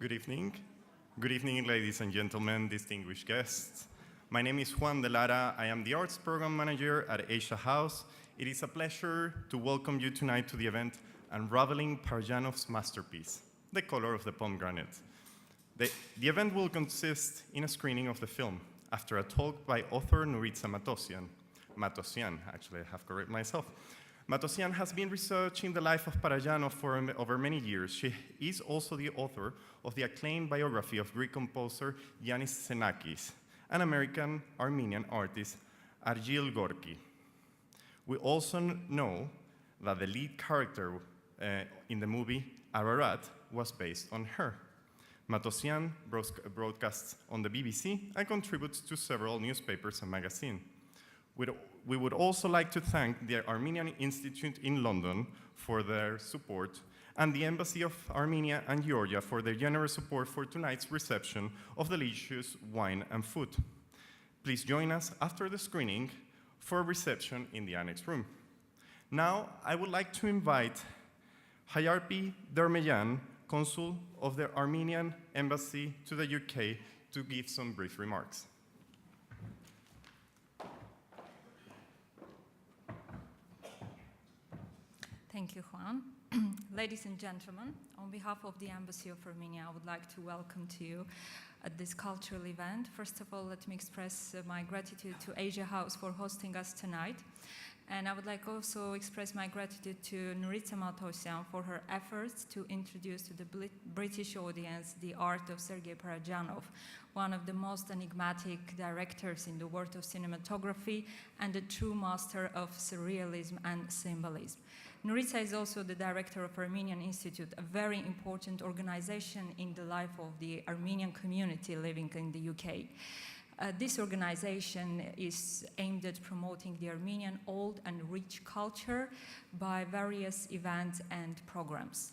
Good evening. Good evening, ladies and gentlemen, distinguished guests. My name is Juan de Lara. I am the Arts Program Manager at Asia House. It is a pleasure to welcome you tonight to the event Unravelling Parajanov's masterpiece, The Colour of the Pomegranates. The event will consist in a screening of the film after a talk by author Nouritza Matossian, actually, I have corrected myself. Matossian has been researching the life of Parajanov for over many years. She is also the author of the acclaimed biography of Greek composer Yannis Xenakis, an American Armenian artist, Argyll Gorky. We also know that the lead character in the movie Ararat was based on her. Matossian broadcasts on the BBC and contributes to several newspapers and magazines. We would also like to thank the Armenian Institute in London for their support and the Embassy of Armenia and Georgia for their generous support for tonight's reception of delicious wine and food. Please join us after the screening for a reception in the annex room. Now, I would like to invite Hayarpi Dermeyan, Consul of the Armenian Embassy to the UK, to give some brief remarks. Thank you, Juan. Ladies and gentlemen, on behalf of the Embassy of Armenia, I would like to welcome you at this cultural event. First of all, let me express my gratitude to Asia House for hosting us tonight. And I would like also express my gratitude to Nouritza Matossian for her efforts to introduce to the British audience the art of Sergei Parajanov, one of the most enigmatic directors in the world of cinematography and a true master of surrealism and symbolism. Nouritza is also the director of Armenian Institute, a very important organization in the life of the Armenian community living in the UK. This organization is aimed at promoting the Armenian old and rich culture by various events and programs.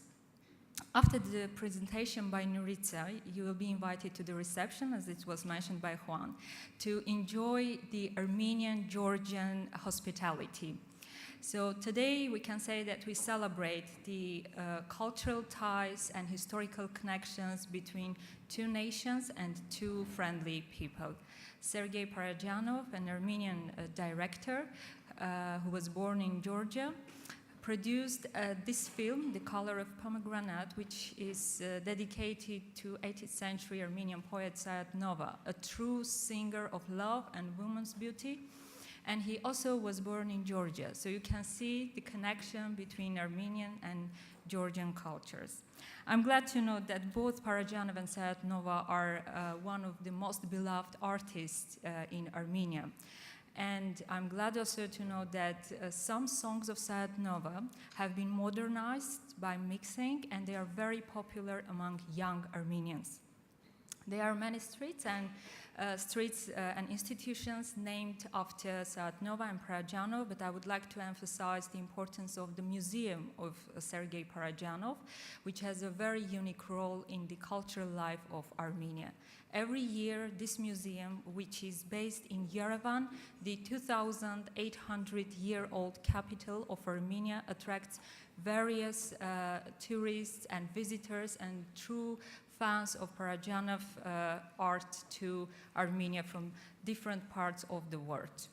After the presentation by Nouritza, you will be invited to the reception, as it was mentioned by Juan, to enjoy the Armenian-Georgian hospitality. So today we can say that we celebrate the cultural ties and historical connections between two nations and two friendly people. Sergei Parajanov, an Armenian director who was born in Georgia, produced this film, The Colour of Pomegranates, which is dedicated to 18th century Armenian poet Sayat Nova, a true singer of love and woman's beauty. And he also was born in Georgia, so you can see the connection between Armenian and Georgian cultures. I'm glad to note that both Paradzhanov and Sayat Nova are one of the most beloved artists in Armenia. And I'm glad also to note that some songs of Sayat Nova have been modernized by mixing, and they are very popular among young Armenians. There are many streets and institutions named after Sayat Nova and Paradzhanov, but I would like to emphasize the importance of the Museum of Sergei Parajanov, which has a very unique role in the cultural life of Armenia. Every year, this museum, which is based in Yerevan, the 2,800-year-old capital of Armenia, attracts various tourists and visitors and true fans of Paradzhanov art to Armenia from different parts of the world.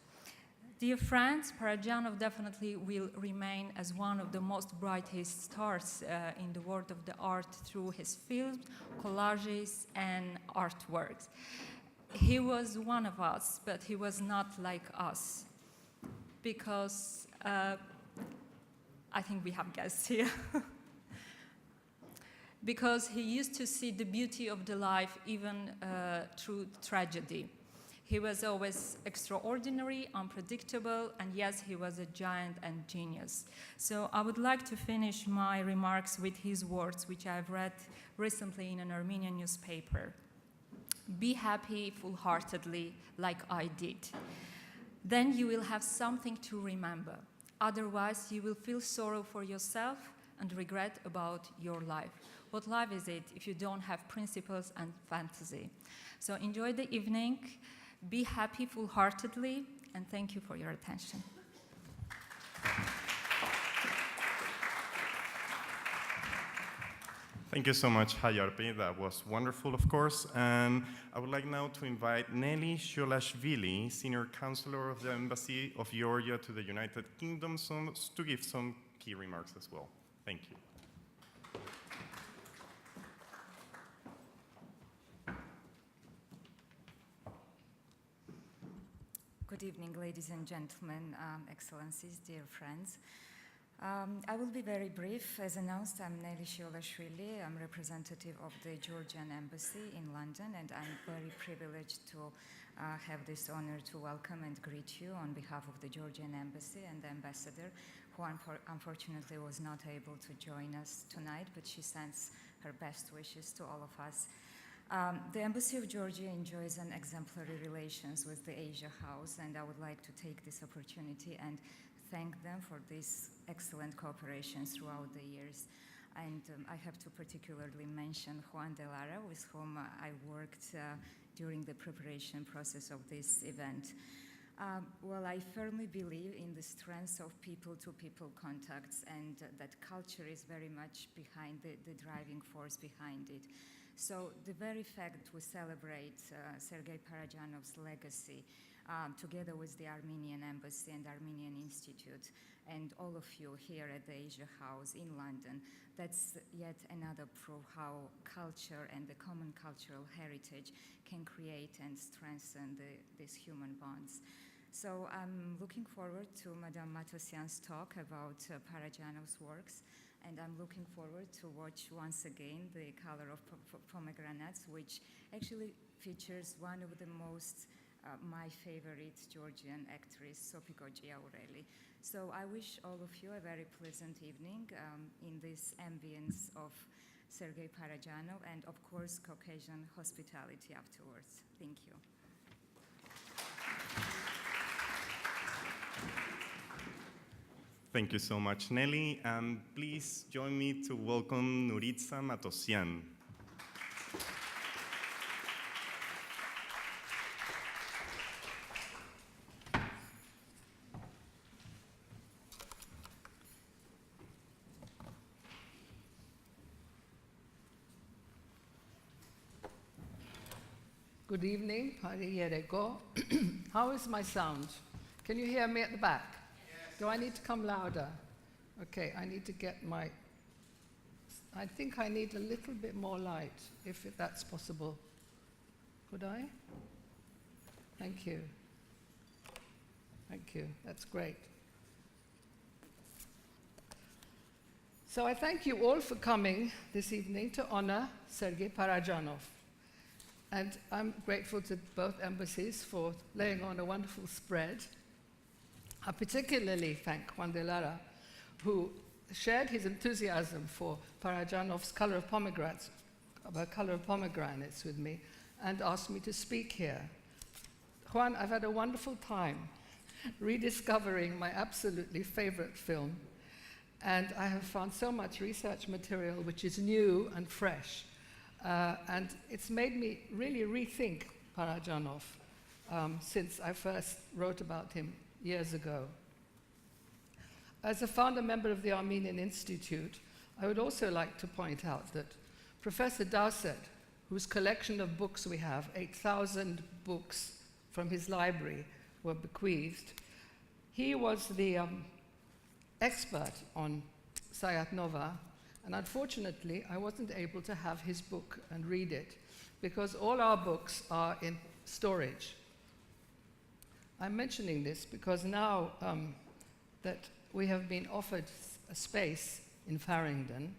Dear friends, Paradzhanov definitely will remain as one of the most brightest stars in the world of the art through his films, collages, and artworks. He was one of us, but he was not like us, because I think we have guests here. Because he used to see the beauty of the life even through tragedy. He was always extraordinary, unpredictable, and yes, he was a giant and genius. So I would like to finish my remarks with his words, which I've read recently in an Armenian newspaper. Be happy full-heartedly like I did. Then you will have something to remember. Otherwise, you will feel sorrow for yourself and regret about your life. What life is it if you don't have principles and fantasy? So enjoy the evening, be happy full-heartedly, and thank you for your attention. Thank you so much, Hayarpi. That was wonderful, of course. And I would like now to invite Nelly Sholashvili, Senior Counselor of the Embassy of Georgia to the United Kingdom, to give some key remarks as well. Thank you. Good evening, ladies and gentlemen, excellencies, dear friends. I will be very brief. As announced, I'm Nelly Sholashvili. I'm representative of the Georgian Embassy in London, and I'm very privileged to have this honor to welcome and greet you on behalf of the Georgian Embassy and the ambassador, who unfortunately was not able to join us tonight, but she sends her best wishes to all of us. The Embassy of Georgia enjoys an exemplary relations with the Asia House, and I would like to take this opportunity and thank them for this excellent cooperation throughout the years. And I have to particularly mention Juan de Lara, with whom I worked during the preparation process of this event. Well, I firmly believe in the strength of people-to-people contacts, and that culture is very much behind the driving force behind it. So the very fact we celebrate Sergei Parajanov's legacy together with the Armenian Embassy and Armenian Institute and all of you here at the Asia House in London, that's yet another proof how culture and the common cultural heritage can create and strengthen these human bonds. So I'm looking forward to Madame Matossian's talk about Parajanov's works, and I'm looking forward to watch once again the Colour of Pomegranates, which actually features one of the most my favorite Georgian actress, Sopikoji Aureli. So I wish all of you a very pleasant evening in this ambience of Sergei Parajanov and, of course, Caucasian hospitality afterwards. Thank you. Thank you so much, Nelly. Please join me to welcome Nouritza Matossian. Good evening, Pariyerego. How is my sound? Can you hear me at the back? Yes. Do I need to come louder? Okay, I need to get my... I think I need a little bit more light, if that's possible. Could I? Thank you. Thank you, that's great. So I thank you all for coming this evening to honor Sergei Parajanov. And I'm grateful to both embassies for laying on a wonderful spread. I particularly thank Juan de Lara, who shared his enthusiasm for Parajanov's Colour of Pomegranates, with me, and asked me to speak here. Juan, I've had a wonderful time rediscovering my absolutely favorite film, and I have found so much research material which is new and fresh. And it's made me really rethink Paradzhanov since I first wrote about him years ago. As a founder member of the Armenian Institute, I would also like to point out that Professor Dowsett, whose collection of books we have, 8,000 books from his library were bequeathed, he was the expert on Sayat Nova. And unfortunately, I wasn't able to have his book and read it because all our books are in storage. I'm mentioning this because now that we have been offered a space in Farringdon,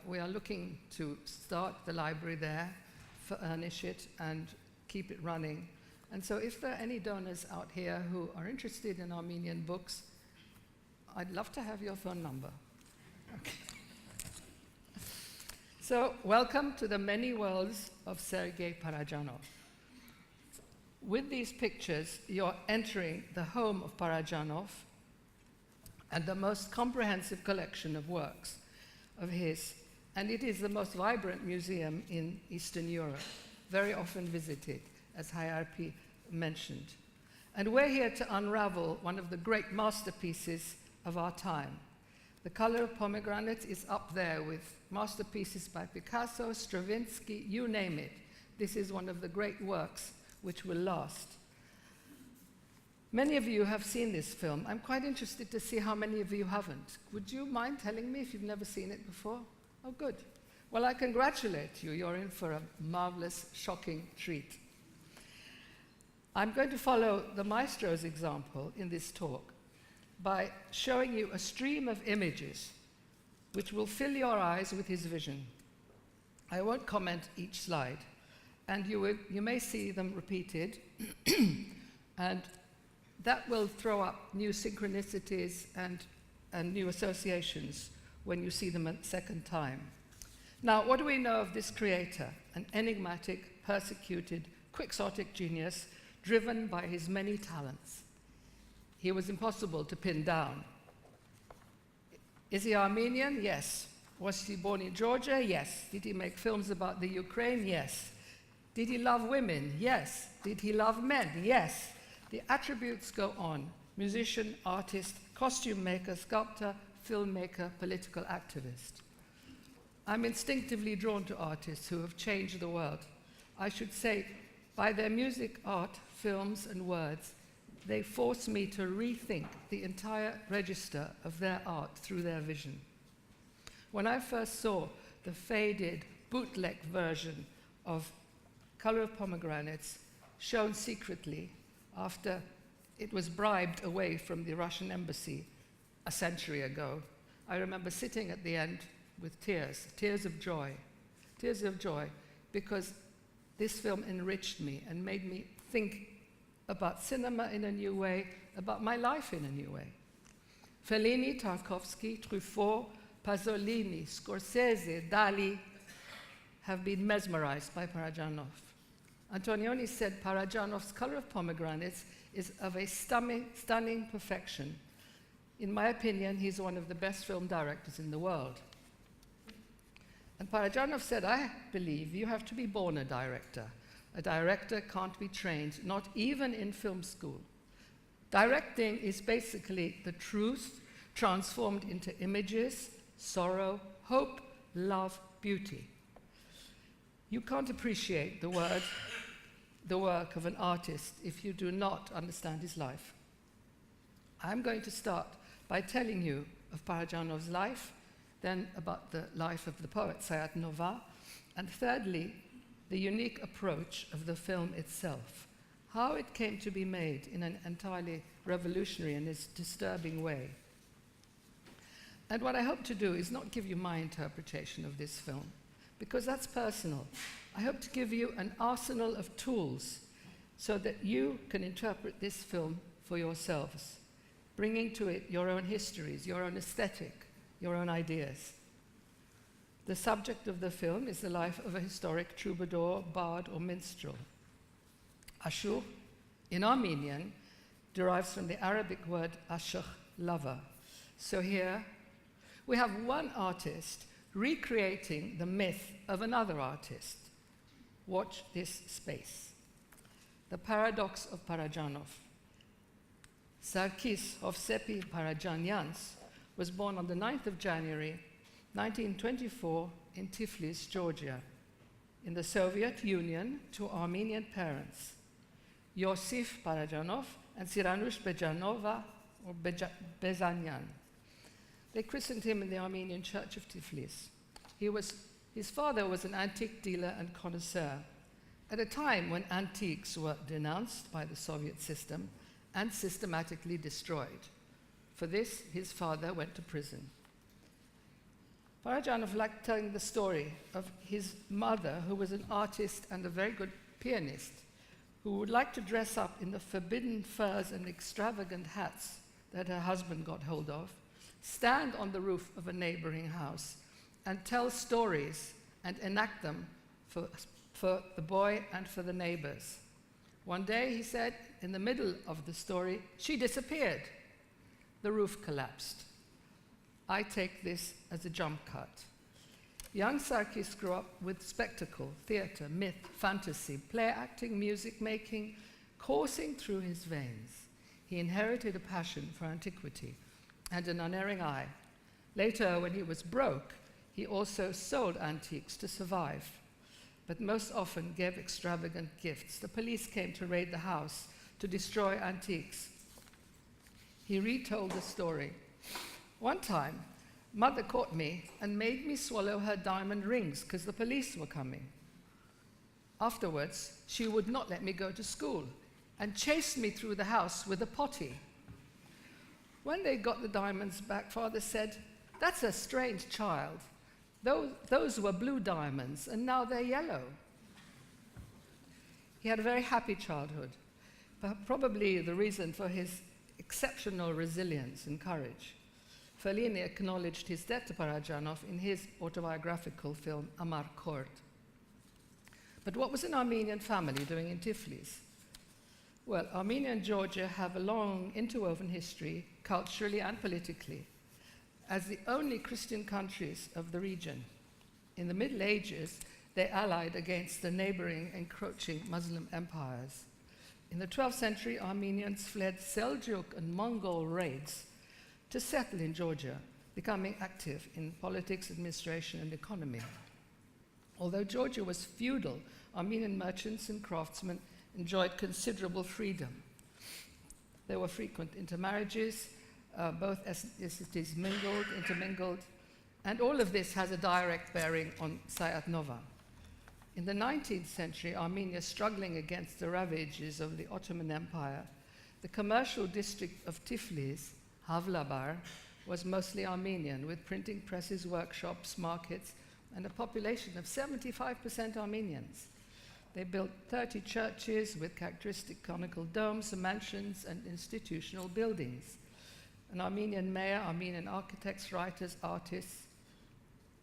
we are looking to start the library there, furnish it, and keep it running. And so if there are any donors out here who are interested in Armenian books, I'd love to have your phone number. Okay. So, welcome to the many worlds of Sergei Parajanov. With these pictures, you're entering the home of Paradzhanov and the most comprehensive collection of works of his, and it is the most vibrant museum in Eastern Europe, very often visited, as Hayarpi mentioned. And we're here to unravel one of the great masterpieces of our time, The Colour of Pomegranates is up there with masterpieces by Picasso, Stravinsky, you name it. This is one of the great works which will last. Many of you have seen this film. I'm quite interested to see how many of you haven't. Would you mind telling me if you've never seen it before? Oh, good. Well, I congratulate you. You're in for a marvelous, shocking treat. I'm going to follow the maestro's example in this talk by showing you a stream of images which will fill your eyes with his vision. I won't comment each slide, and you may see them repeated, and that will throw up new synchronicities and new associations when you see them a second time. Now, what do we know of this creator? An enigmatic, persecuted, quixotic genius driven by his many talents. He was impossible to pin down. Is he Armenian? Yes. Was he born in Georgia? Yes. Did he make films about the Ukraine? Yes. Did he love women? Yes. Did he love men? Yes. The attributes go on: musician, artist, costume maker, sculptor, filmmaker, political activist. I'm instinctively drawn to artists who have changed the world. I should say, by their music, art, films, and words, they force me to rethink the entire register of their art through their vision. When I first saw the faded, bootleg version of Colour of Pomegranates, shown secretly after it was bribed away from the Russian embassy a century ago, I remember sitting at the end with tears of joy, because this film enriched me and made me think about cinema in a new way, about my life in a new way. Fellini, Tarkovsky, Truffaut, Pasolini, Scorsese, Dali have been mesmerized by Paradzhanov. Antonioni said Parajanov's Colour of Pomegranates is of a stunning perfection. In my opinion, he's one of the best film directors in the world. And Paradzhanov said, I believe you have to be born a director. A director can't be trained, not even in film school. Directing is basically the truth transformed into images, sorrow, hope, love, beauty. You can't appreciate the work of an artist if you do not understand his life. I'm going to start by telling you of Parajanov's life, then about the life of the poet Sayat Nova, and thirdly, the unique approach of the film itself, how it came to be made in an entirely revolutionary and disturbing way. And what I hope to do is not give you my interpretation of this film, because that's personal. I hope to give you an arsenal of tools so that you can interpret this film for yourselves, bringing to it your own histories, your own aesthetic, your own ideas. The subject of the film is the life of a historic troubadour, bard, or minstrel. Ashur, in Armenian, derives from the Arabic word ashukh, lover. So here we have one artist recreating the myth of another artist. Watch this space. The Paradox of Parajanov. Sarkis Hovsepi Parajanyans was born on the 9th of January 1924 in Tiflis, Georgia, in the Soviet Union, to Armenian parents, Yosif Paradzhanov and Siranush Bejanova, or Bezanyan. They christened him in the Armenian Church of Tiflis. His father was an antique dealer and connoisseur at a time when antiques were denounced by the Soviet system and systematically destroyed. For this, his father went to prison. Paradzhanov liked telling the story of his mother, who was an artist and a very good pianist, who would like to dress up in the forbidden furs and extravagant hats that her husband got hold of, stand on the roof of a neighboring house, and tell stories and enact them for the boy and for the neighbors. One day, he said, in the middle of the story, she disappeared. The roof collapsed. I take this as a jump cut. Young Sarkis grew up with spectacle, theater, myth, fantasy, play acting, music making, coursing through his veins. He inherited a passion for antiquity and an unerring eye Later, when he was broke, he also sold antiques to survive, but most often gave extravagant gifts. The police came to raid the house to destroy antiques. He retold the story. One time, Mother caught me and made me swallow her diamond rings because the police were coming. Afterwards, she would not let me go to school and chased me through the house with a potty. When they got the diamonds back, Father said, "That's a strange child. Those were blue diamonds, and now they're yellow." He had a very happy childhood, probably the reason for his exceptional resilience and courage. Fellini acknowledged his debt to Paradzhanov in his autobiographical film Amar Kord. But what was an Armenian family doing in Tiflis? Well, Armenia and Georgia have a long interwoven history, culturally and politically, as the only Christian countries of the region. In the Middle Ages, they allied against the neighboring encroaching Muslim empires. In the 12th century, Armenians fled Seljuk and Mongol raids to settle in Georgia, becoming active in politics, administration, and economy. Although Georgia was feudal, Armenian merchants and craftsmen enjoyed considerable freedom. There were frequent intermarriages, both ethnicities intermingled, and all of this has a direct bearing on Sayat Nova. In the 19th century, Armenia struggling against the ravages of the Ottoman Empire, the commercial district of Tiflis, Havlabar, was mostly Armenian, with printing presses, workshops, markets, and a population of 75% Armenians. They built 30 churches with characteristic conical domes, mansions, and institutional buildings. An Armenian mayor, Armenian architects, writers, artists.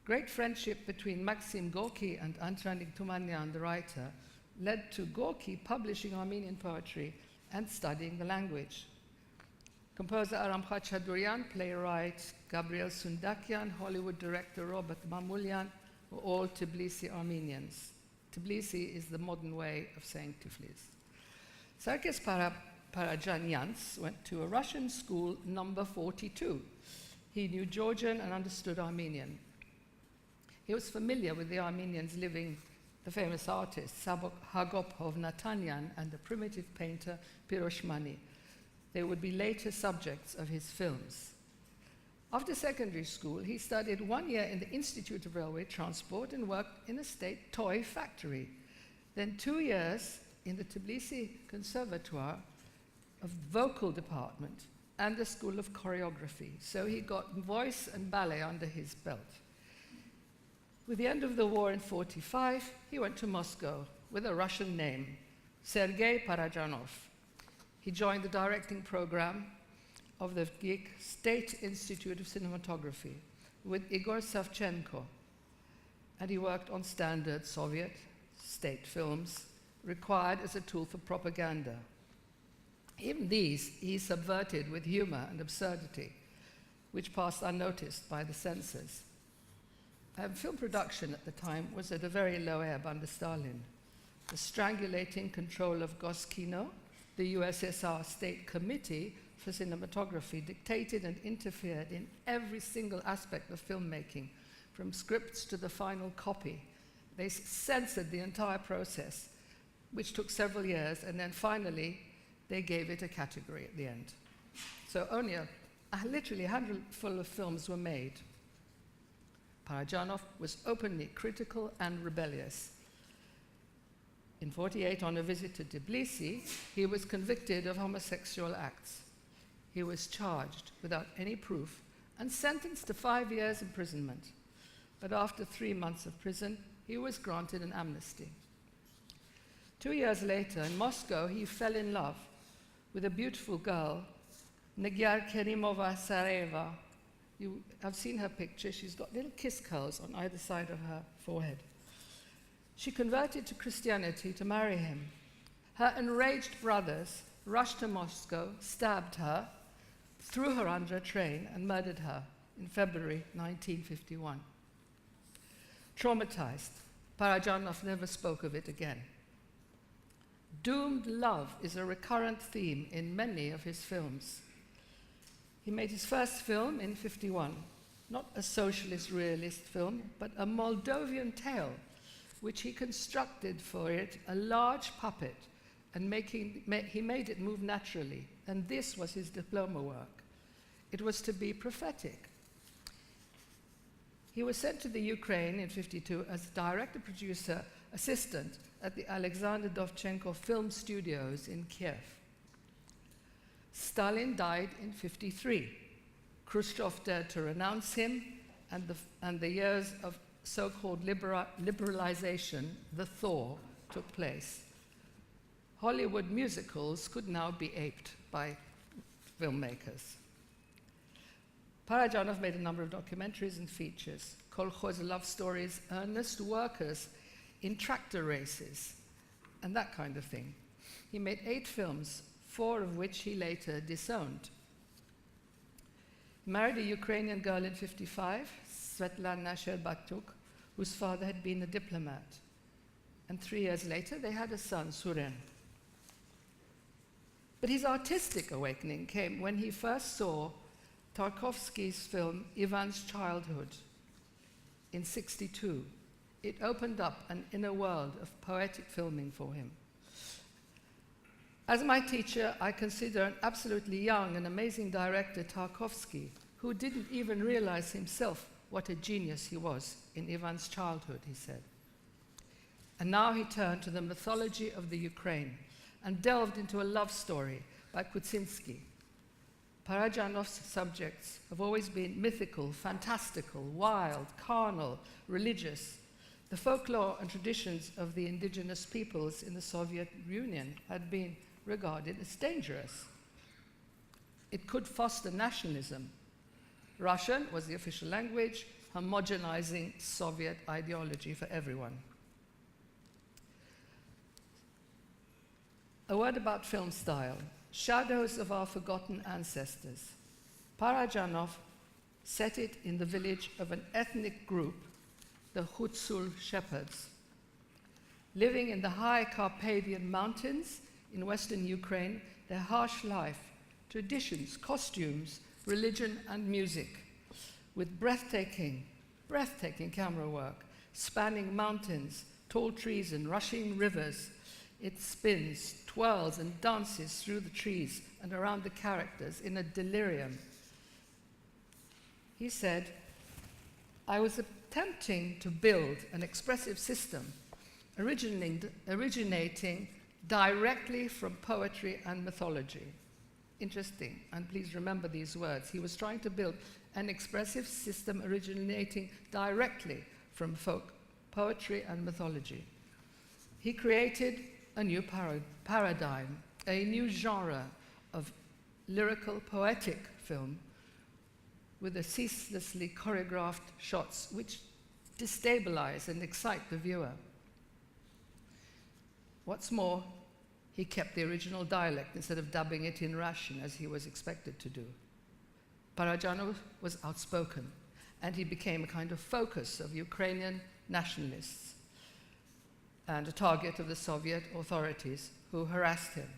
Great friendship between Maxim Gorky and Antranik Tumanyan, the writer, led to Gorky publishing Armenian poetry and studying the language. Composer Aram Khachadurian, playwright Gabriel Sundakian, Hollywood director Robert Mamoulian were all Tbilisi Armenians. Tbilisi is the modern way of saying Tiflis. Sergei Parajanov went to a Russian school number 42. He knew Georgian and understood Armenian. He was familiar with the Armenians living, the famous artists Hagopov Natanyan and the primitive painter Piroshmani. They would be later subjects of his films. After secondary school, he studied 1 year in the Institute of Railway Transport and worked in a state toy factory. Then 2 years in the Tbilisi Conservatoire of Vocal Department and the School of Choreography. So he got voice and ballet under his belt. With the end of the war in 1945, he went to Moscow with a Russian name, Sergei Parajanov. He joined the directing program of the GIG State Institute of Cinematography with Igor Savchenko, and he worked on standard Soviet state films required as a tool for propaganda. Even these he subverted with humor and absurdity, which passed unnoticed by the censors. Film production at the time was at a very low ebb under Stalin. The strangulating control of Goskino, the USSR State Committee for Cinematography, dictated and interfered in every single aspect of filmmaking, from scripts to the final copy. They censored the entire process, which took several years, and then finally they gave it a category at the end. So only literally a handful of films were made. Paradzhanov was openly critical and rebellious. In 1948, on a visit to Tbilisi, he was convicted of homosexual acts. He was charged without any proof and sentenced to 5 years imprisonment. But after 3 months of prison, he was granted an amnesty. 2 years later, in Moscow, he fell in love with a beautiful girl, Nagyar Kerimova Sareva. You have seen her picture. She's got little kiss curls on either side of her forehead. She converted to Christianity to marry him. Her enraged brothers rushed to Moscow, stabbed her, threw her under a train, and murdered her in February 1951. Traumatized, Paradzhanov never spoke of it again. Doomed love is a recurrent theme in many of his films. He made his first film in 1951, not a socialist realist film, but a Moldovan tale, which he constructed for it a large puppet, and he made it move naturally. And this was his diploma work. It was to be prophetic. He was sent to the Ukraine in '52 as director-producer assistant at the Alexander Dovchenko Film Studios in Kiev. Stalin died in '53. Khrushchev dared to renounce him, and the years of so-called liberalization, the thaw, took place. Hollywood musicals could now be aped by filmmakers. Paradzhanov made a number of documentaries and features, kolkhoz love stories, earnest workers in tractor races, and that kind of thing. He made 8 films, 4 of which he later disowned. He married a Ukrainian girl in '55, Svetlana Sherbatyuk, whose father had been a diplomat. And 3 years later, they had a son, Suren. But his artistic awakening came when he first saw Tarkovsky's film Ivan's Childhood in '62. It opened up an inner world of poetic filming for him. As my teacher, I consider an absolutely young and amazing director Tarkovsky, who didn't even realize himself what a genius he was in Ivan's Childhood, he said. And now he turned to the mythology of the Ukraine and delved into a love story by Kuczynski. Parajanov's subjects have always been mythical, fantastical, wild, carnal, religious. The folklore and traditions of the indigenous peoples in the Soviet Union had been regarded as dangerous. It could foster nationalism. Russian was the official language, homogenizing Soviet ideology for everyone. A word about film style. Shadows of Our Forgotten Ancestors. Paradzhanov set it in the village of an ethnic group, the Hutsul Shepherds. Living in the high Carpathian mountains in western Ukraine, their harsh life, traditions, costumes, religion, and music, with breathtaking camera work, spanning mountains, tall trees, and rushing rivers. It spins, twirls, and dances through the trees and around the characters in a delirium. He said, I was attempting to build an expressive system originating directly from poetry and mythology. Interesting, and please remember these words. He was trying to build an expressive system originating directly from folk poetry and mythology. He created a new paradigm, a new genre of lyrical poetic film with the ceaselessly choreographed shots which destabilize and excite the viewer. What's more, he kept the original dialect instead of dubbing it in Russian as he was expected to do. Paradzhanov was outspoken, and he became a kind of focus of Ukrainian nationalists and a target of the Soviet authorities who harassed him.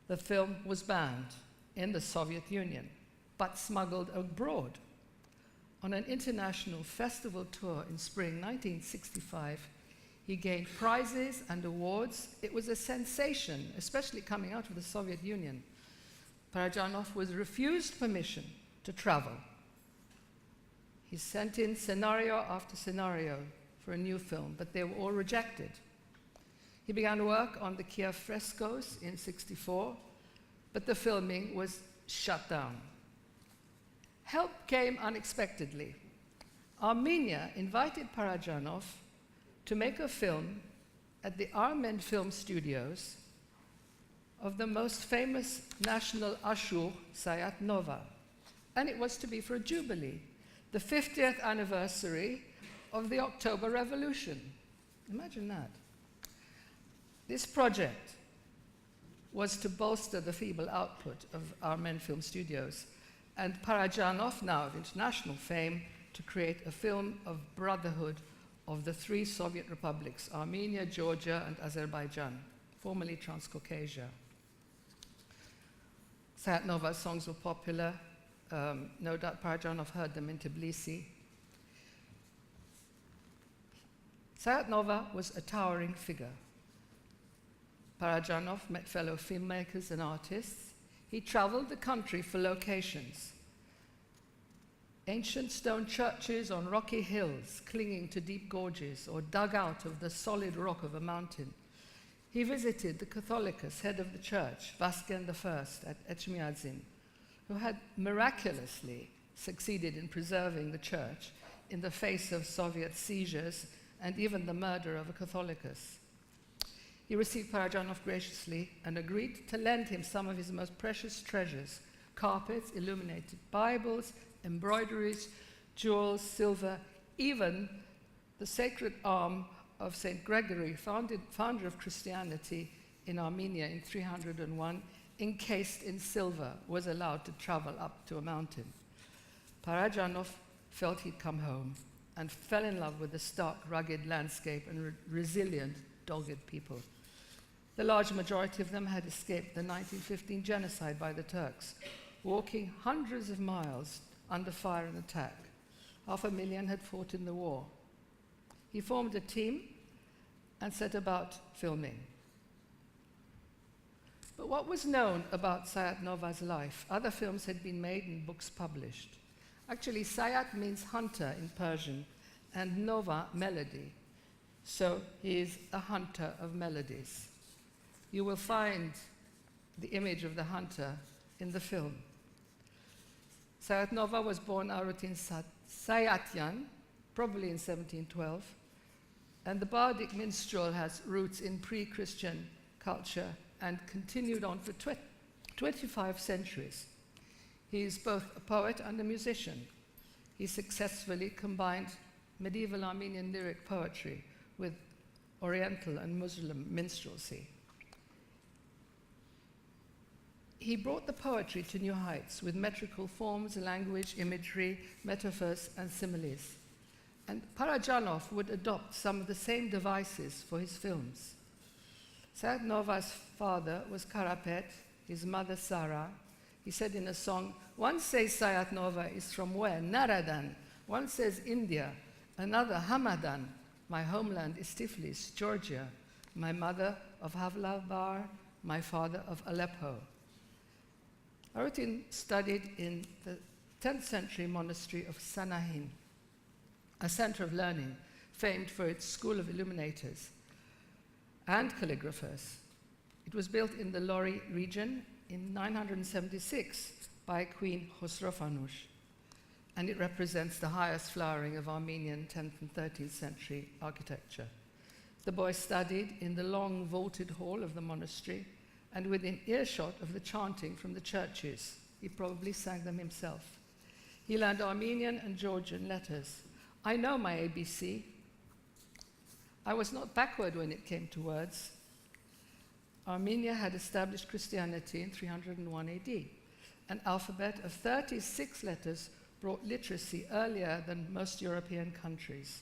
The film was banned in the Soviet Union, but smuggled abroad. On an international festival tour in spring 1965, he gained prizes and awards. It was a sensation, especially coming out of the Soviet Union. Paradzhanov was refused permission to travel. He sent in scenario after scenario for a new film, but they were all rejected. He began work on the Kiev frescoes in '64, but the filming was shut down. Help came unexpectedly. Armenia invited Paradzhanov to make a film at the Armenian Film Studios of the most famous national ashur, Sayat Nova. And it was to be for a jubilee, the 50th anniversary of the October Revolution. Imagine that. This project was to bolster the feeble output of Armenian Film Studios, and Paradzhanov, now of international fame, to create a film of brotherhood of the 3 Soviet republics, Armenia, Georgia, and Azerbaijan, formerly Transcaucasia. Sayat Nova's songs were popular. No doubt Paradzhanov heard them in Tbilisi. Sayat Nova was a towering figure. Paradzhanov met fellow filmmakers and artists. He traveled the country for locations. Ancient stone churches on rocky hills clinging to deep gorges or dug out of the solid rock of a mountain. He visited the Catholicos, head of the church, Vasgen I at Echmiadzin, who had miraculously succeeded in preserving the church in the face of Soviet seizures and even the murder of a Catholicos. He received Paradzhanov graciously and agreed to lend him some of his most precious treasures: carpets, illuminated Bibles, embroideries, jewels, silver, even the sacred arm of St. Gregory, founder of Christianity in Armenia in 301, encased in silver, was allowed to travel up to a mountain. Paradzhanov felt he'd come home and fell in love with the stark, rugged landscape and resilient, dogged people. The large majority of them had escaped the 1915 genocide by the Turks, walking hundreds of miles under fire and attack. 500,000 had fought in the war. He formed a team and set about filming. But what was known about Sayat Nova's life? Other films had been made and books published. Actually, Sayat means hunter in Persian, and Nova, melody. So he is a hunter of melodies. You will find the image of the hunter in the film. Sayat Nova was born Arutin Sayatyan, probably in 1712, and the bardic minstrel has roots in pre-Christian culture and continued on for 25 centuries. He is both a poet and a musician. He successfully combined medieval Armenian lyric poetry with Oriental and Muslim minstrelsy. He brought the poetry to new heights with metrical forms, language, imagery, metaphors, and similes. And Paradzhanov would adopt some of the same devices for his films. Sayat Nova's father was Karapet, his mother Sara. He said in a song, one says Sayat Nova is from where? Naradan. One says India. Another Hamadan. My homeland is Tiflis, Georgia. My mother of Havlavar, my father of Aleppo. Arutin studied in the 10th century monastery of Sanahin, a center of learning famed for its school of illuminators and calligraphers. It was built in the Lori region in 976 by Queen Khosrow-Farnush, and it represents the highest flowering of Armenian 10th and 13th century architecture. The boy studied in the long vaulted hall of the monastery and within earshot of the chanting from the churches. He probably sang them himself. He learned Armenian and Georgian letters. I know my ABC. I was not backward when it came to words. Armenia had established Christianity in 301 AD. An alphabet of 36 letters brought literacy earlier than most European countries.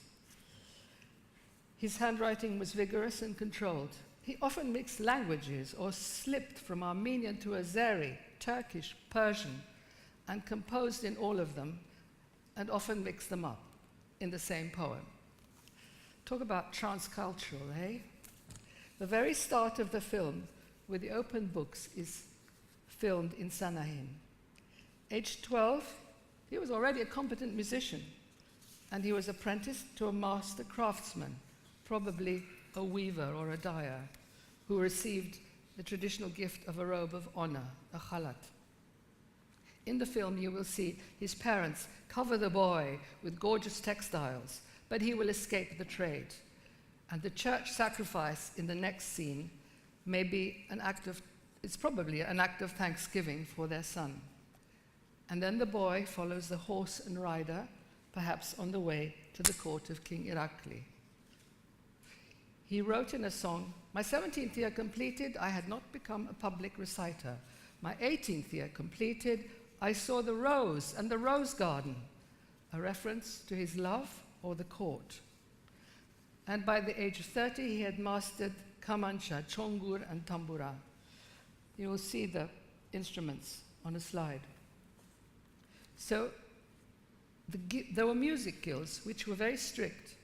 His handwriting was vigorous and controlled. He often mixed languages or slipped from Armenian to Azeri, Turkish, Persian, and composed in all of them, and often mixed them up in the same poem. Talk about transcultural, eh? The very start of the film, with the open books, is filmed in Sanahin. Aged 12, he was already a competent musician, and he was apprenticed to a master craftsman, probably a weaver or a dyer, who received the traditional gift of a robe of honor, a khalat. In the film, you will see his parents cover the boy with gorgeous textiles, but he will escape the trade. And the church sacrifice in the next scene may be it's probably an act of thanksgiving for their son. And then the boy follows the horse and rider, perhaps on the way to the court of King Irakli. He wrote in a song, my 17th year completed, I had not become a public reciter. My 18th year completed, I saw the rose and the rose garden, a reference to his love or the court. And by the age of 30, he had mastered kamancha, chongur, and tambura. You will see the instruments on a slide. So there were music guilds which were very strict,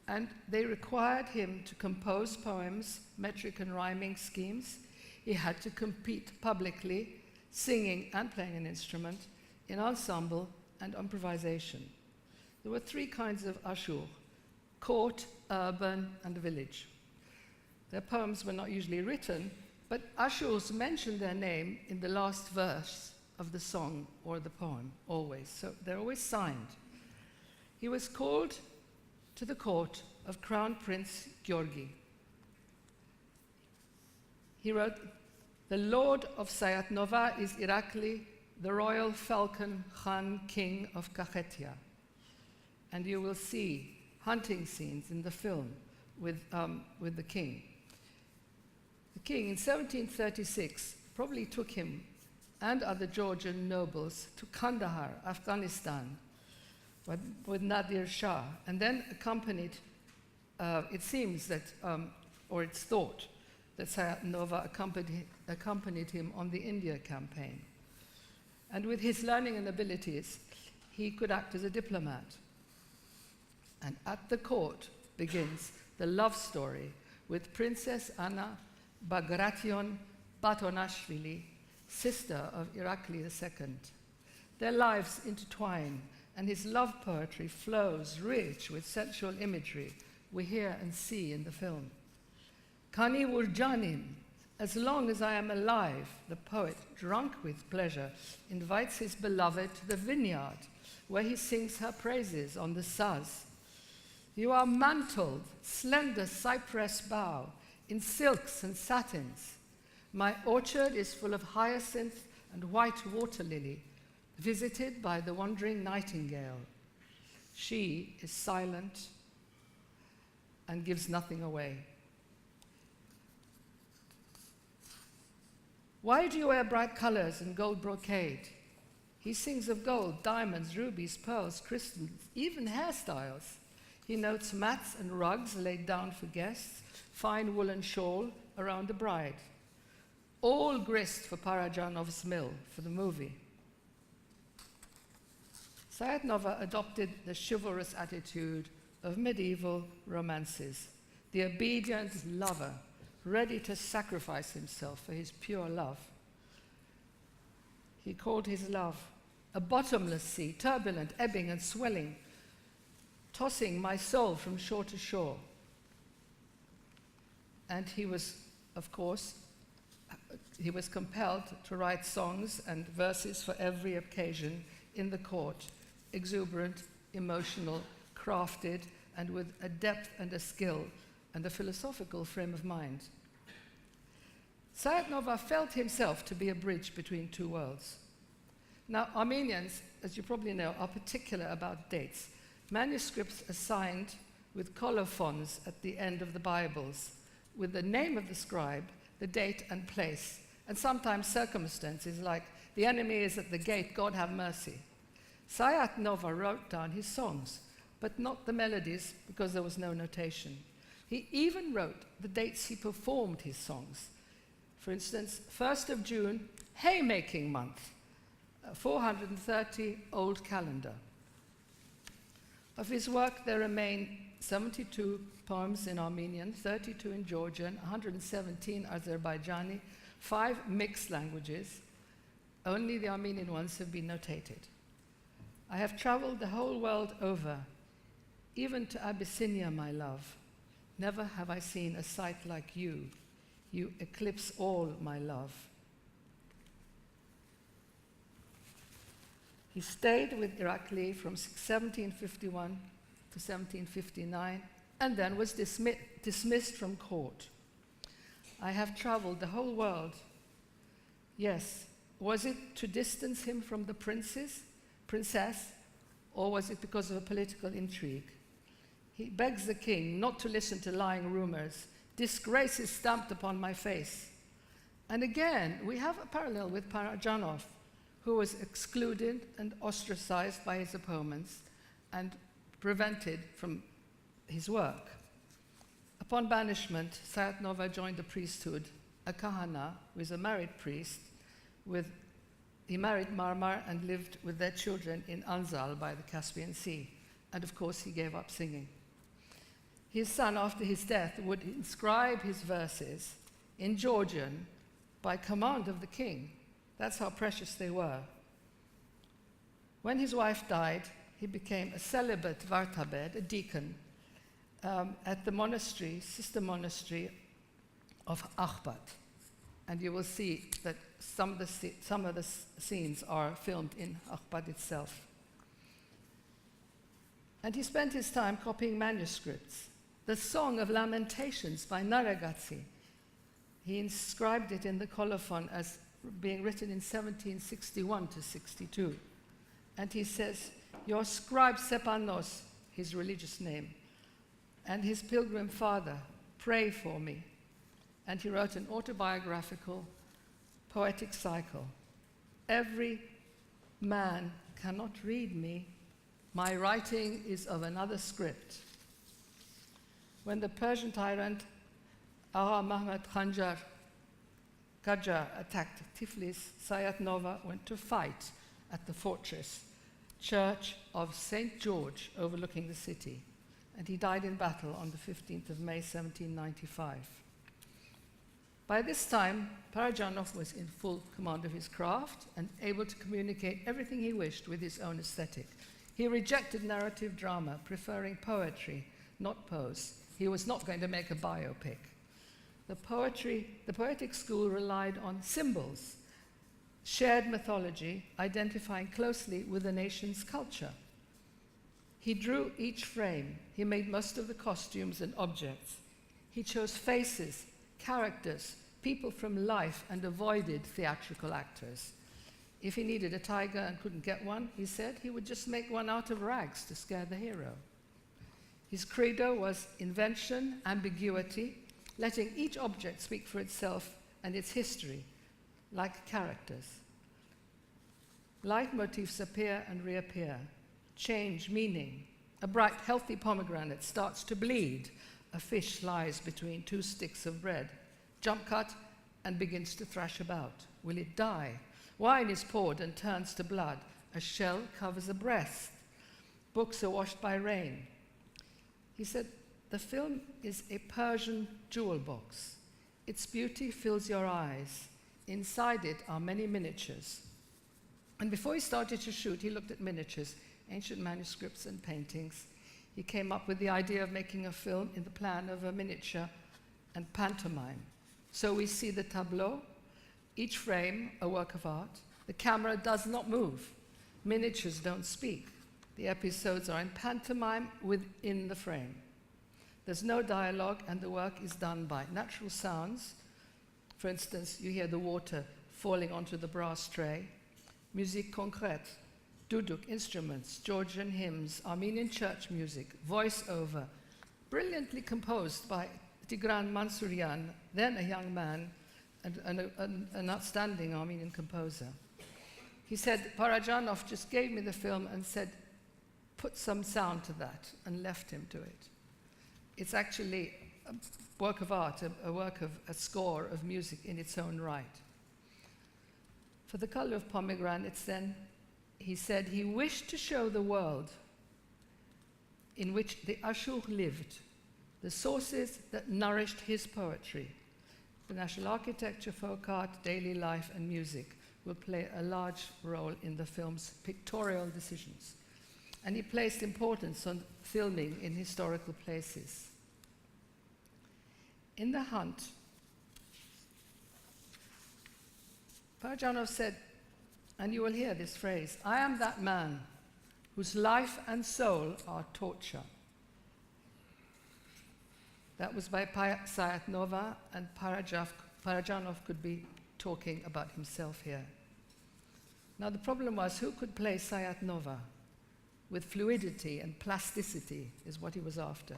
and they required him to compose poems, metric and rhyming schemes. He had to compete publicly, singing and playing an instrument, in ensemble and improvisation. There were three kinds of ashur: court, urban, and village. Their poems were not usually written, but ashurs mention their name in the last verse of the song or the poem, always. So they're always signed. He was called to the court of Crown Prince Georgi. He wrote, "The lord of Sayat Nova is Irakli, the royal falcon Khan, king of Kakhetia." And you will see hunting scenes in the film with the king. The king, in 1736, probably took him and other Georgian nobles to Kandahar, Afghanistan, with Nadir Shah, and then accompanied, it seems that, or it's thought, that Sayat Nova accompanied him on the India campaign. And with his learning and abilities, he could act as a diplomat. And at the court begins the love story with Princess Anna Bagration Batonashvili, sister of Irakli II. Their lives intertwine, and his love poetry flows rich with sensual imagery we hear and see in the film. Kani Wurjanin, as long as I am alive, the poet, drunk with pleasure, invites his beloved to the vineyard, where he sings her praises on the saz. You are mantled, slender cypress bough, in silks and satins. My orchard is full of hyacinth and white water lily, visited by the wandering nightingale. She is silent and gives nothing away. Why do you wear bright colors and gold brocade? He sings of gold, diamonds, rubies, pearls, crystals, even hairstyles. He notes mats and rugs laid down for guests, fine woolen shawl around the bride. All grist for Paradzhanov's mill for the movie. Sayat Nova adopted the chivalrous attitude of medieval romances, the obedient lover, ready to sacrifice himself for his pure love. He called his love a bottomless sea, turbulent, ebbing and swelling, tossing my soul from shore to shore. And he was, of course, he was compelled to write songs and verses for every occasion in the court, exuberant, emotional, crafted, and with a depth and a skill and a philosophical frame of mind. Sayat Nova felt himself to be a bridge between two worlds. Now, Armenians, as you probably know, are particular about dates. Manuscripts are signed with colophons at the end of the Bibles, with the name of the scribe, the date and place, and sometimes circumstances like, the enemy is at the gate, God have mercy. Sayat Nova wrote down his songs, but not the melodies because there was no notation. He even wrote the dates he performed his songs. For instance, 1st of June, haymaking month, 430 old calendar. Of his work, there remain 72 poems in Armenian, 32 in Georgian, 117 Azerbaijani, 5 mixed languages. Only the Armenian ones have been notated. I have traveled the whole world over, even to Abyssinia, my love. Never have I seen a sight like you. You eclipse all my love. He stayed with Irakli from 1751 to 1759 and then was dismissed from court. I have traveled the whole world. Yes, was it to distance him from the princess, or was it because of a political intrigue? He begs the king not to listen to lying rumors. Disgrace is stamped upon my face. And again, we have a parallel with Paradzhanov, who was excluded and ostracized by his opponents and prevented from his work. Upon banishment, Sayat Nova joined the priesthood, a kahana, who is a married priest, with He married Marmar and lived with their children in Anzal by the Caspian Sea. And of course, he gave up singing. His son, after his death, would inscribe his verses in Georgian by command of the king. That's how precious they were. When his wife died, he became a celibate vartabed, a deacon, at the monastery, sister monastery of Akhbat. And you will see that some of the scenes are filmed in Akhbat itself. And he spent his time copying manuscripts. The Song of Lamentations by Naragazi, he inscribed it in the colophon as being written in 1761 to 62. And he says, your scribe Sepanos, his religious name, and his pilgrim father, pray for me. And he wrote an autobiographical, poetic cycle. Every man cannot read me. My writing is of another script. When the Persian tyrant Agha Mahmud Qajar attacked Tiflis, Sayat Nova went to fight at the fortress, Church of St. George, overlooking the city. And he died in battle on the 15th of May, 1795. By this time, Paradzhanov was in full command of his craft and able to communicate everything he wished with his own aesthetic. He rejected narrative drama, preferring poetry, not prose. He was not going to make a biopic. The poetic school relied on symbols, shared mythology, identifying closely with the nation's culture. He drew each frame. He made most of the costumes and objects. He chose faces, characters, people from life, and avoided theatrical actors. If he needed a tiger and couldn't get one, he said he would just make one out of rags to scare the hero. His credo was invention, ambiguity, letting each object speak for itself and its history, like characters. Leitmotifs appear and reappear, change meaning. A bright, healthy pomegranate starts to bleed. A fish lies between two sticks of bread. Jump cut and begins to thrash about. Will it die? Wine is poured and turns to blood. A shell covers a breast. Books are washed by rain. He said, the film is a Persian jewel box. Its beauty fills your eyes. Inside it are many miniatures. And before he started to shoot, he looked at miniatures, ancient manuscripts and paintings. He came up with the idea of making a film in the plan of a miniature and pantomime. So we see the tableau, each frame a work of art. The camera does not move. Miniatures don't speak. The episodes are in pantomime within the frame. There's no dialogue, and the work is done by natural sounds. For instance, you hear the water falling onto the brass tray. Musique concrète, duduk, instruments, Georgian hymns, Armenian church music, voice-over, brilliantly composed by Tigran Mansourian, then a young man and an outstanding Armenian composer. He said, Paradzhanov just gave me the film and said, put some sound to that, and left him to it. It's actually a work of art, a score of music in its own right. For the Colour of Pomegranates, then, he said he wished to show the world in which the Ashur lived, the sources that nourished his poetry. The national architecture, folk art, daily life, and music will play a large role in the film's pictorial decisions. And he placed importance on filming in historical places. In The Hunt, Paradzhanov said, and you will hear this phrase, I am that man whose life and soul are torture. That was by Sayat Nova, and Paradzhanov could be talking about himself here. Now the problem was, who could play Sayat Nova? With fluidity and plasticity is what he was after.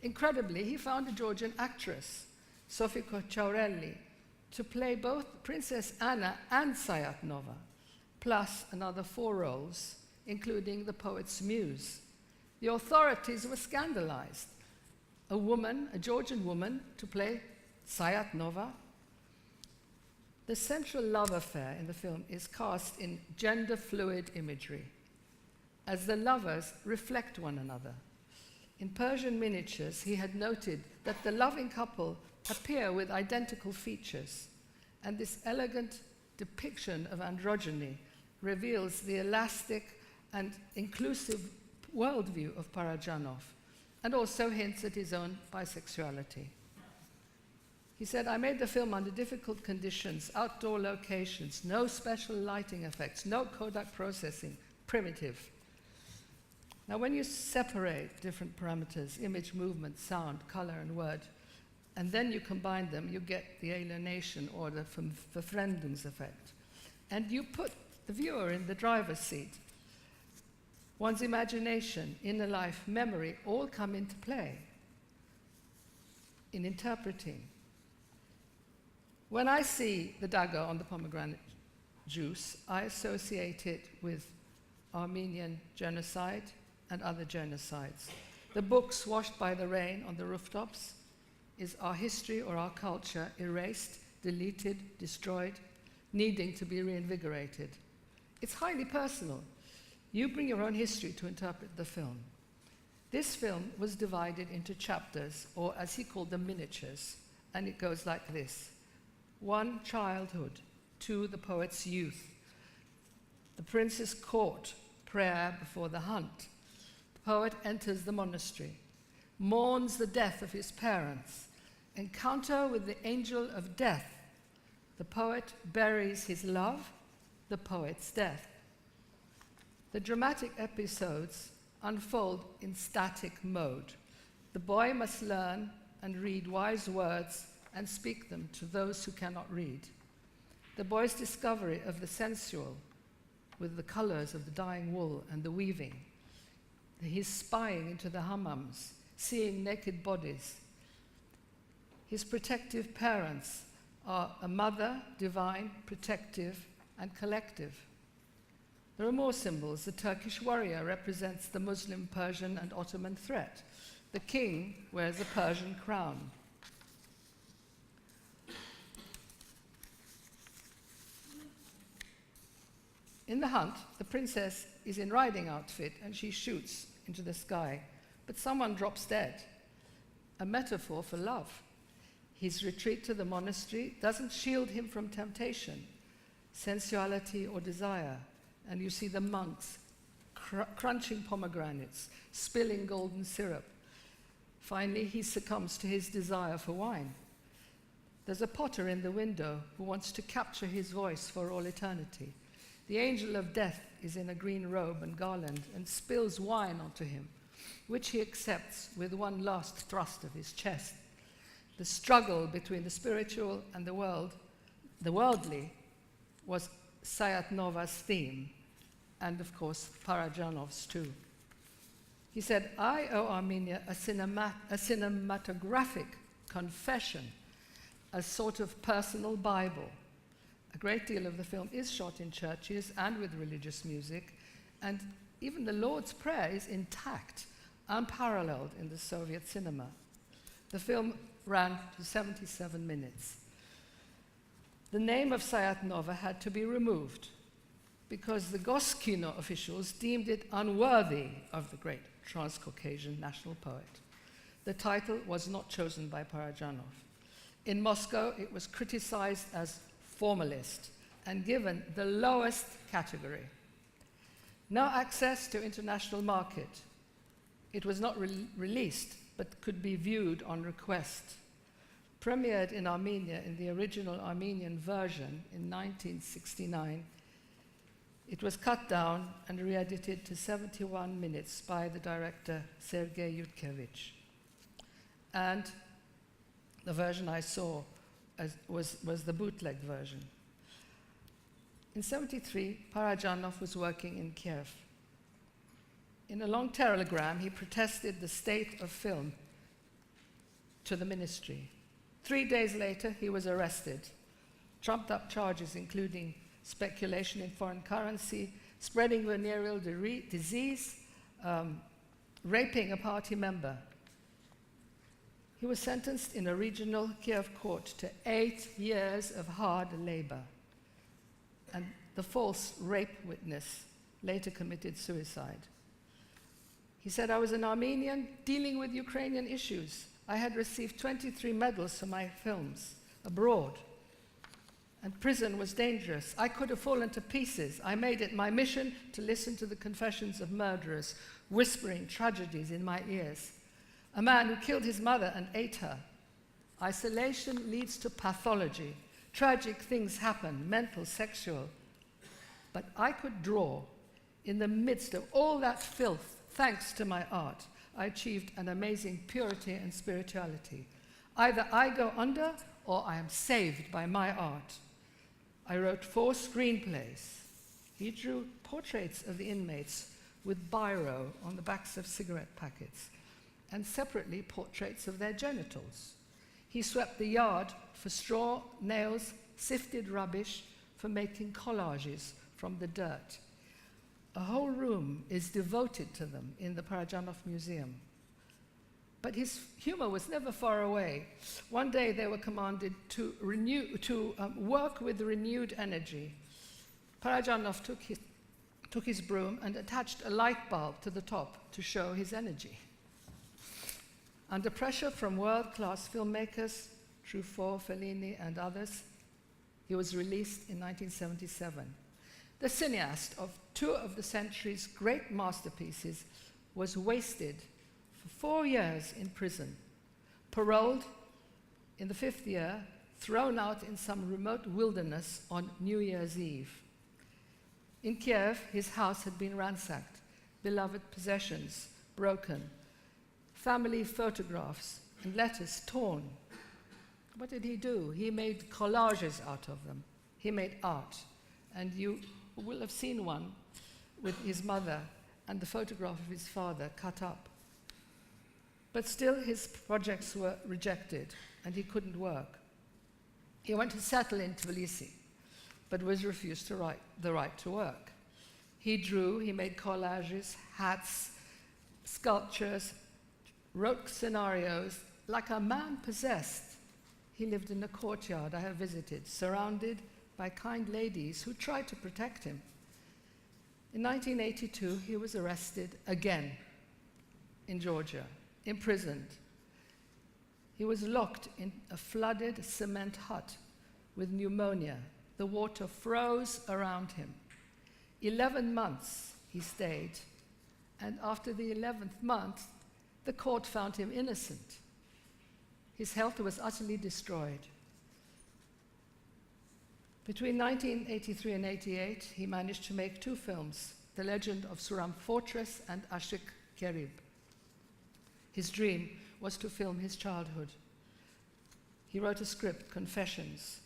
Incredibly, he found a Georgian actress, Sofiko Chaurelli, to play both Princess Anna and Sayat Nova, plus another 4 roles, including the poet's muse. The authorities were scandalized. A woman, a Georgian woman, to play Sayat Nova. The central love affair in the film is cast in gender-fluid imagery, as the lovers reflect one another. In Persian miniatures, he had noted that the loving couple appear with identical features, and this elegant depiction of androgyny reveals the elastic and inclusive worldview of Paradzhanov, and also hints at his own bisexuality. He said, "I made the film under difficult conditions, outdoor locations, no special lighting effects, no Kodak processing, primitive." Now, when you separate different parameters, image, movement, sound, color, and word, and then you combine them, you get the alienation or the Verfremdungseffekt. And you put the viewer in the driver's seat. One's imagination, inner life, memory all come into play in interpreting. When I see the dagger on the pomegranate juice, I associate it with Armenian genocide and other genocides. The books washed by the rain on the rooftops is our history or our culture erased, deleted, destroyed, needing to be reinvigorated. It's highly personal. You bring your own history to interpret the film. This film was divided into chapters, or as he called them, miniatures, and it goes like this. 1, childhood. 2, the poet's youth. The prince's court, prayer before the hunt. The poet enters the monastery, mourns the death of his parents, encounter with the angel of death. The poet buries his love, the poet's death. The dramatic episodes unfold in static mode. The boy must learn and read wise words and speak them to those who cannot read. The boy's discovery of the sensual with the colors of the dyeing wool and the weaving. His spying into the hammams, seeing naked bodies. His protective parents are a mother, divine, protective, and collective. There are more symbols. The Turkish warrior represents the Muslim, Persian, and Ottoman threat. The king wears a Persian crown. In the hunt, the princess is in riding outfit and she shoots into the sky, but someone drops dead. A metaphor for love. His retreat to the monastery doesn't shield him from temptation, sensuality, or desire. And you see the monks crunching pomegranates, spilling golden syrup. Finally, he succumbs to his desire for wine. There's a potter in the window who wants to capture his voice for all eternity. The angel of death is in a green robe and garland and spills wine onto him, which he accepts with one last thrust of his chest. The struggle between the spiritual and the worldly, was Sayat Nova's theme, and of course Paradzhanov's too. He said, "I owe Armenia a cinematographic confession, a sort of personal Bible." A great deal of the film is shot in churches and with religious music, and even the Lord's Prayer is intact, unparalleled in the Soviet cinema. The film ran to 77 minutes. The name of Sayat Nova had to be removed because the Goskino officials deemed it unworthy of the great Transcaucasian national poet. The title was not chosen by Paradzhanov. In Moscow, it was criticized as formalist and given the lowest category. No access to international market. It was not released, but could be viewed on request. Premiered in Armenia in the original Armenian version in 1969, it was cut down and re-edited to 71 minutes by the director Sergei And the version I saw was the bootleg version. In 1973, Paradzhanov was working in Kiev. In a long telegram, he protested the state of film to the ministry. 3 days later, he was arrested. Trumped up charges including speculation in foreign currency, spreading venereal disease, raping a party member. He was sentenced in a regional Kiev court to 8 years of hard labor. And the false rape witness later committed suicide. He said, I was an Armenian dealing with Ukrainian issues. I had received 23 medals for my films abroad. And prison was dangerous. I could have fallen to pieces. I made it my mission to listen to the confessions of murderers, whispering tragedies in my ears. A man who killed his mother and ate her. Isolation leads to pathology. Tragic things happen, mental, sexual. But I could draw. In the midst of all that filth, thanks to my art, I achieved an amazing purity and spirituality. Either I go under or I am saved by my art. I wrote 4 screenplays. He drew portraits of the inmates with biro on the backs of cigarette packets, and separately portraits of their genitals. He swept the yard for straw, nails, sifted rubbish for making collages from the dirt. A whole room is devoted to them in the Paradzhanov Museum. But his humor was never far away. One day they were commanded to work with renewed energy. Paradzhanov took his broom and attached a light bulb to the top to show his energy. Under pressure from world-class filmmakers, Truffaut, Fellini, and others, he was released in 1977. The cineast of 2 of the century's great masterpieces was wasted for 4 years in prison, paroled in the 5th year, thrown out in some remote wilderness on New Year's Eve. In Kiev, his house had been ransacked, beloved possessions broken, family photographs and letters torn. What did he do? He made collages out of them. He made art. And you will have seen one with his mother and the photograph of his father cut up. But still his projects were rejected and he couldn't work. He went to settle in Tbilisi, but was refused the right to work. He drew, he made collages, hats, sculptures, wrote scenarios like a man possessed. He lived in a courtyard I have visited, surrounded by kind ladies who tried to protect him. In 1982, he was arrested again in Georgia, imprisoned. He was locked in a flooded cement hut with pneumonia. The water froze around him. 11 months he stayed, and after the 11th month, the court found him innocent. His health was utterly destroyed. Between 1983 and 88, he managed to make 2 films, The Legend of Suram Fortress and Ashik Kerib. His dream was to film his childhood. He wrote a script, Confessions.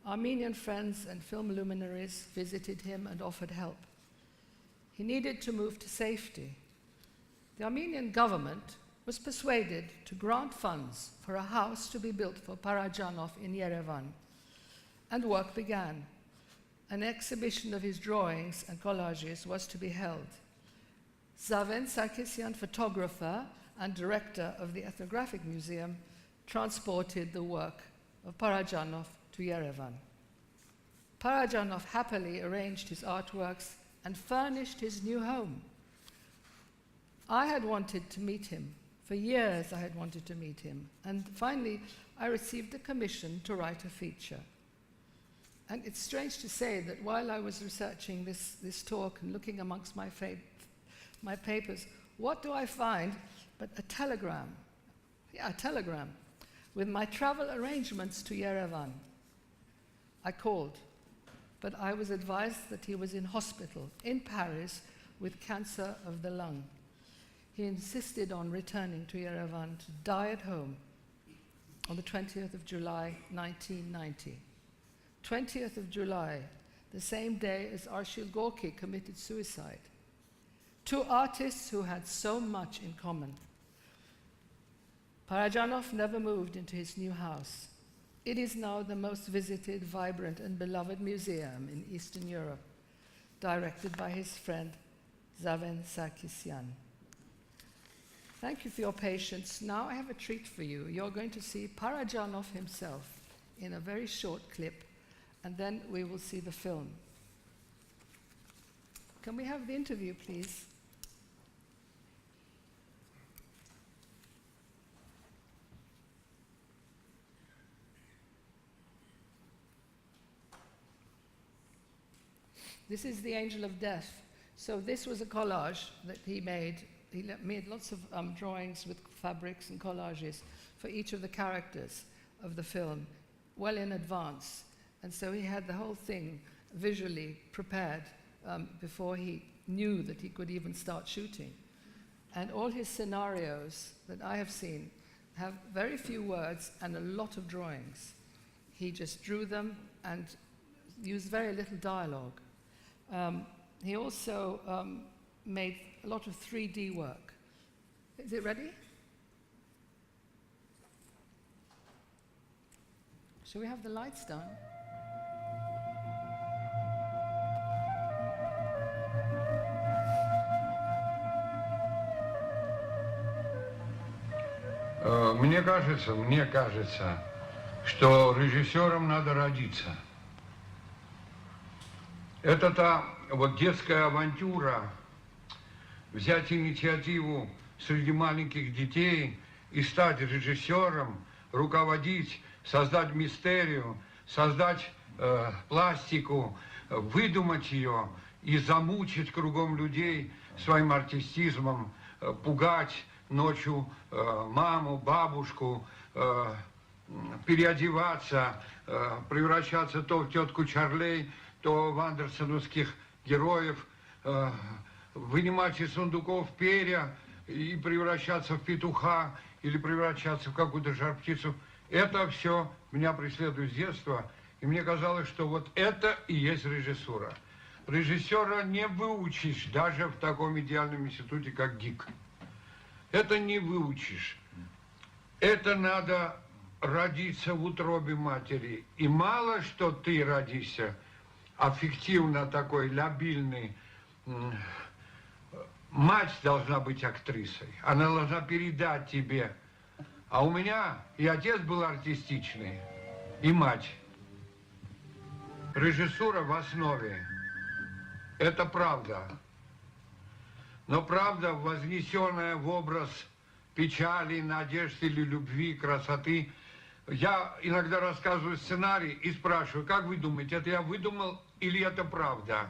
Armenian friends and film luminaries visited him and offered help. He needed to move to safety. The Armenian government was persuaded to grant funds for a house to be built for Paradzhanov in Yerevan, and work began. An exhibition of his drawings and collages was to be held. Zaven Sarkisian, photographer and director of the Ethnographic Museum, transported the work of Paradzhanov to Yerevan. Paradzhanov happily arranged his artworks and furnished his new home. I had wanted to meet him. For years I had wanted to meet him. And finally, I received a commission to write a feature. And it's strange to say that while I was researching this talk and looking amongst my papers, what do I find but a telegram? Yeah, a telegram with my travel arrangements to Yerevan. I called, but I was advised that he was in hospital in Paris with cancer of the lung. He insisted on returning to Yerevan to die at home on the 20th of July, 1990. 20th of July, the same day as Arshil Gorky committed suicide. 2 artists who had so much in common. Paradzhanov never moved into his new house. It is now the most visited, vibrant, and beloved museum in Eastern Europe, directed by his friend Zaven Sarkisian. Thank you for your patience. Now I have a treat for you. You're going to see Paradzhanov himself in a very short clip, and then we will see the film. Can we have the interview, please? This is the Angel of Death. So this was a collage that he made. He made lots of drawings with fabrics and collages for each of the characters of the film, well in advance. And so he had the whole thing visually prepared before he knew that he could even start shooting. And all his scenarios that I have seen have very few words and a lot of drawings. He just drew them and used very little dialogue. He also made a lot of 3D work. Is it ready? Shall we have the lights down? Мне кажется, что режиссером надо родиться. Это та вот детская авантюра, взять инициативу среди маленьких детей и стать режиссером, руководить, создать мистерию, создать пластику, выдумать ее и замучить кругом людей своим артистизмом, пугать ночью маму, бабушку, переодеваться, превращаться то в тетку Чарлей, то в андерсоновских героев, вынимать из сундуков перья и превращаться в петуха или превращаться в какую-то жар-птицу. Это все меня преследует с детства. И мне казалось, что вот это и есть режиссура. Режиссера не выучишь даже в таком идеальном институте, как ГИК. Это не выучишь. Это надо родиться в утробе матери. И мало что ты родишься аффективно такой, лабильный. Мать должна быть актрисой. Она должна передать тебе. А у меня и отец был артистичный, и мать. Режиссура в основе. Это правда. Но правда, вознесенная в образ печали, надежды или любви, красоты. Я иногда рассказываю сценарий и спрашиваю, как вы думаете, это я выдумал или это правда?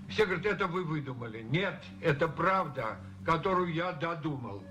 Все говорят, это вы выдумали. Нет, это правда, которую я додумал.